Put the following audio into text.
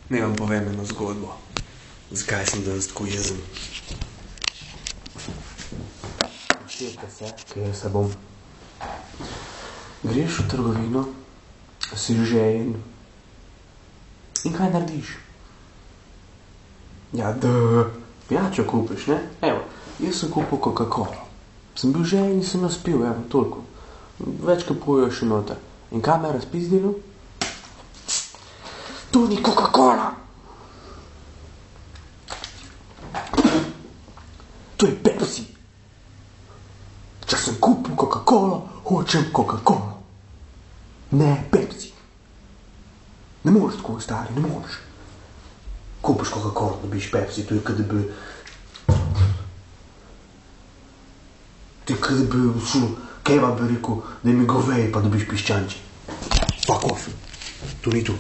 Naj vam povem eno zgodbo. Zakaj sem danes tako jezen? Poštevajte se, ker se bom. Greš v trgovino, si žejen. In kaj narediš? Ja, pijačo kupiš, ne? Evo, jaz sem kupil Coca-Colo. Sem bil žejen in sem jo spil, evo, toliko. Več kot pol še noter. In kaj me je razpizdilo? To ni Coca-Cola! To je Pepsi! Če sem kupil Coca-Colo, hočem Coca-Colo. Ne Pepsi. Ne moreš tako, stari, ne moreš. Kupiš Coca-Colo, dobiš Pepsi, to je kad bi... To je kad bi kebab rekel, da mi goveji, pa dobiš piščančje. Fuck off. To ni to.